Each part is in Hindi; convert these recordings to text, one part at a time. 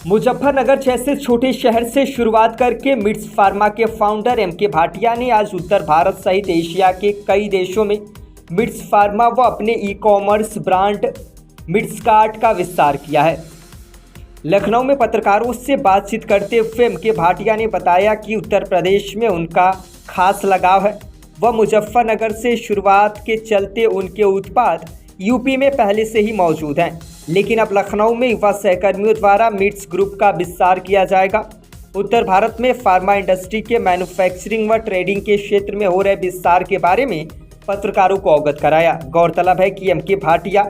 मुजफ्फरनगर जैसे छोटे शहर से शुरुआत करके मिट्स फार्मा के फाउंडर एमके भाटिया ने आज उत्तर भारत सहित एशिया के कई देशों में मिट्स फार्मा व अपने ई कॉमर्स ब्रांड मिट्स कार्ट का विस्तार किया है। लखनऊ में पत्रकारों से बातचीत करते हुए एमके भाटिया ने बताया कि उत्तर प्रदेश में उनका खास लगाव है। वह मुजफ्फरनगर से शुरुआत के चलते उनके उत्पाद यूपी में पहले से ही मौजूद हैं, लेकिन अब लखनऊ में युवा सहकर्मियों द्वारा मिट्स ग्रुप का विस्तार किया जाएगा। उत्तर भारत में फार्मा इंडस्ट्री के मैन्युफैक्चरिंग व ट्रेडिंग के क्षेत्र में हो रहे विस्तार के बारे में पत्रकारों को अवगत कराया। गौरतलब है कि एमके भाटिया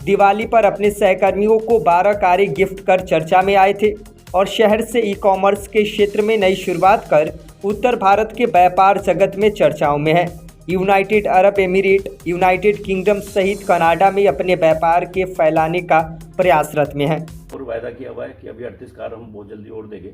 दिवाली पर अपने सहकर्मियों को 12 कारें गिफ्ट कर चर्चा में आए थे और शहर से ई कॉमर्स के क्षेत्र में नई शुरुआत कर उत्तर भारत के व्यापार जगत में चर्चाओं में है। United Arab emirate, United kingdom सहित कनाडा में अपने व्यापार के फैलाने का प्रयासरत में है। और वायदा किया हुआ है कि अभी 38 कार हम बहुत जल्दी और देंगे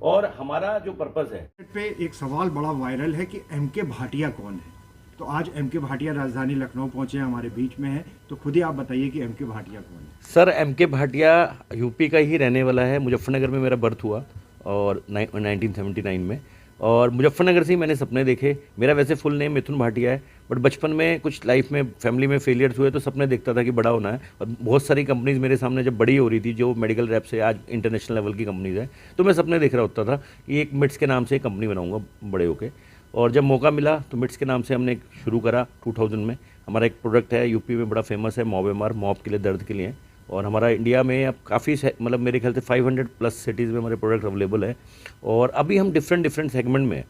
और हमारा जो पर्पस है पे एक सवाल बड़ा वायरल है कि एमके भाटिया कौन है। तो आज एमके भाटिया राजधानी लखनऊ पहुंचे हैं, हमारे बीच में है, तो खुद ही आप बताइए कि एमके भाटिया कौन है। सर, एमके भाटिया यूपी का ही रहने वाला है। मुजफ्फरनगर में मेरा बर्थ हुआ और 1979 में, और मुजफ्फरनगर से ही मैंने सपने देखे। मेरा वैसे फुल नेम मिथुन भाटिया है, बट बचपन में कुछ लाइफ में फैमिली में फेलियर्स हुए तो सपने देखता था कि बड़ा होना है। और बहुत सारी कंपनीज मेरे सामने जब बड़ी हो रही थी, जो मेडिकल रैप से आज इंटरनेशनल लेवल की कंपनीज है, तो मैं सपने देख रहा होता था कि एक मिट्स के नाम से एक कंपनी बनाऊंगा बड़े होके। और जब मौका मिला तो मिट्स के नाम से हमने शुरू करा 2000 में। हमारा एक प्रोडक्ट है, यूपी में बड़ा फेमस है, मॉबेमार, मॉप के लिए, दर्द के लिए। और हमारा इंडिया में अब काफ़ी मतलब मेरे ख्याल से 500+ सिटीज़ में हमारे प्रोडक्ट अवेलेबल है। और अभी हम डिफरेंट सेगमेंट में हैं।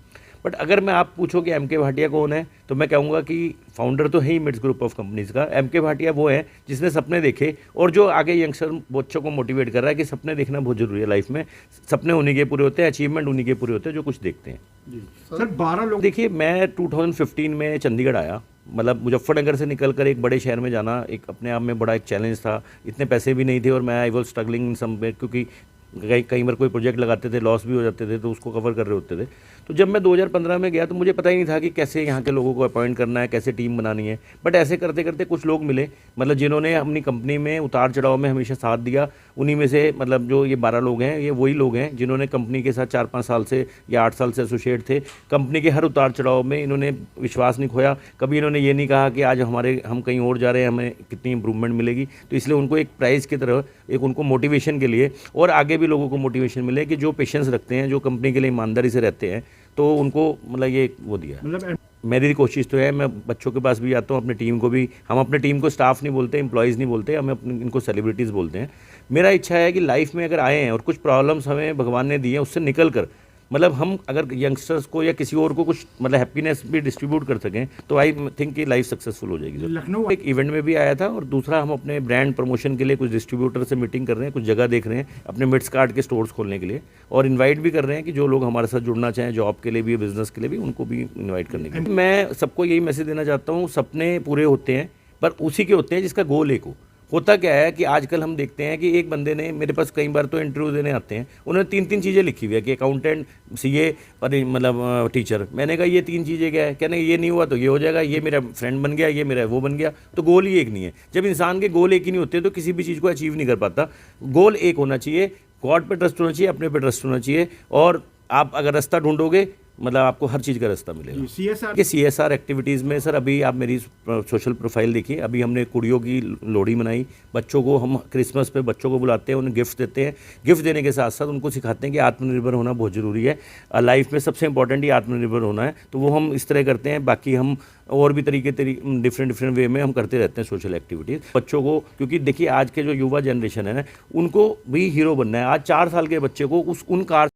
बट अगर मैं आप पूछो कि एमके भाटिया कौन है, तो मैं कहूँगा कि फाउंडर तो है ही मिट्स ग्रुप ऑफ कंपनीज़ का। एमके भाटिया वो है जिसने सपने देखे और जो आगे यंगस्टर बच्चों को मोटिवेट कर रहा है कि सपने देखना बहुत ज़रूरी है लाइफ में। सपने उन्हीं के पूरे होते हैं, अचीवमेंट उन्हीं के पूरे होते हैं जो कुछ देखते हैं। सर 12 लोग देखिए, मैं 2015 में चंडीगढ़ आया। मतलब मुजफ्फरनगर से निकलकर एक बड़े शहर में जाना एक अपने आप में बड़ा एक चैलेंज था। इतने पैसे भी नहीं थे और मैं आई वॉज स्ट्रगलिंग इन सम वे, क्योंकि कई बार कोई प्रोजेक्ट लगाते थे, लॉस भी हो जाते थे, तो उसको कवर कर रहे होते थे। तो जब मैं 2015 में गया तो मुझे पता ही नहीं था कि कैसे यहाँ के लोगों को अपॉइंट करना है, कैसे टीम बनानी है। बट ऐसे करते करते कुछ लोग मिले, मतलब जिन्होंने अपनी कंपनी में उतार चढ़ाव में हमेशा साथ दिया। उन्हीं में से मतलब जो ये 12 लोग हैं, ये वही लोग हैं जिन्होंने कंपनी के साथ 4-5 साल से या 8 साल से एसोसिएट थे। कंपनी के हर उतार चढ़ाव में इन्होंने विश्वास नहीं खोया। कभी इन्होंने ये नहीं कहा कि आज हम कहीं और जा रहे हैं, हमें कितनी इंप्रूवमेंट मिलेगी। तो इसलिए उनको एक प्राइज़ की तरह, एक उनको मोटिवेशन के लिए और आगे भी लोगों को मोटिवेशन मिले कि जो पेशेंस रखते हैं, जो कंपनी के लिए ईमानदारी से रहते हैं, तो उनको मतलब ये वो दिया। मतलब मेरी कोशिश तो है, मैं बच्चों के पास भी जाता हूँ, अपनी टीम को भी। हम अपने टीम को स्टाफ नहीं बोलते, एम्प्लॉयज़ नहीं बोलते, हम अपने इनको सेलिब्रिटीज़ बोलते हैं। मेरा इच्छा है कि लाइफ में अगर आए हैं और कुछ प्रॉब्लम्स हमें भगवान ने दी हैं, उससे निकल कर मतलब हम अगर यंगस्टर्स को या किसी और को कुछ मतलब हैप्पीनेस भी डिस्ट्रीब्यूट कर सकें, तो आई थिंक कि लाइफ सक्सेसफुल हो जाएगी। लखनऊ एक इवेंट में भी आया था, और दूसरा हम अपने ब्रांड प्रमोशन के लिए कुछ डिस्ट्रीब्यूटर से मीटिंग कर रहे हैं, कुछ जगह देख रहे हैं अपने मिट्स कार्ट के स्टोर्स खोलने के लिए, और इन्वाइट भी कर रहे हैं कि जो लोग हमारे साथ जुड़ना चाहें, जॉब के लिए भी, बिजनेस के लिए भी, उनको भी इन्वाइट करने के लिए। मैं सबको यही मैसेज देना चाहता हूँ, सपने पूरे होते हैं पर उसी के होते हैं जिसका गोल एक हो। होता क्या है कि आजकल हम देखते हैं कि एक बंदे ने, मेरे पास कई बार तो इंटरव्यू देने आते हैं, उन्होंने 3 चीज़ें लिखी हुई है कि अकाउंटेंट, सीए और मतलब टीचर। मैंने कहा ये 3 चीज़ें क्या है? कहने ये नहीं हुआ तो ये हो जाएगा, ये मेरा फ्रेंड बन गया, ये मेरा वो बन गया। तो गोल ही एक नहीं है। जब इंसान के गोल एक ही नहीं होते तो किसी भी चीज़ को अचीव नहीं कर पाता। गोल एक होना चाहिए, गॉड पे ट्रस्ट होना चाहिए, अपने पे ट्रस्ट होना चाहिए, और आप अगर रास्ता ढूंढोगे मतलब आपको हर चीज़ का रास्ता मिलेगा। कि CSR एक्टिविटीज़ में सर, अभी आप मेरी सोशल प्रोफाइल देखिए, अभी हमने कुड़ियों की लोहड़ी मनाई। बच्चों को हम क्रिसमस पे बच्चों को बुलाते हैं, उन्हें गिफ्ट देते हैं। गिफ्ट देने के साथ साथ उनको सिखाते हैं कि आत्मनिर्भर होना बहुत ज़रूरी है। लाइफ में सबसे इंपॉर्टेंट ही आत्मनिर्भर होना है। तो वो हम इस तरह करते हैं। बाकी हम और भी तरीके डिफरेंट वे में हम करते रहते हैं सोशल एक्टिविटीज़ बच्चों को, क्योंकि देखिए आज के जो युवा जनरेशन है ना, उनको भी हीरो बनना है। आज 4 साल के बच्चे को उन कार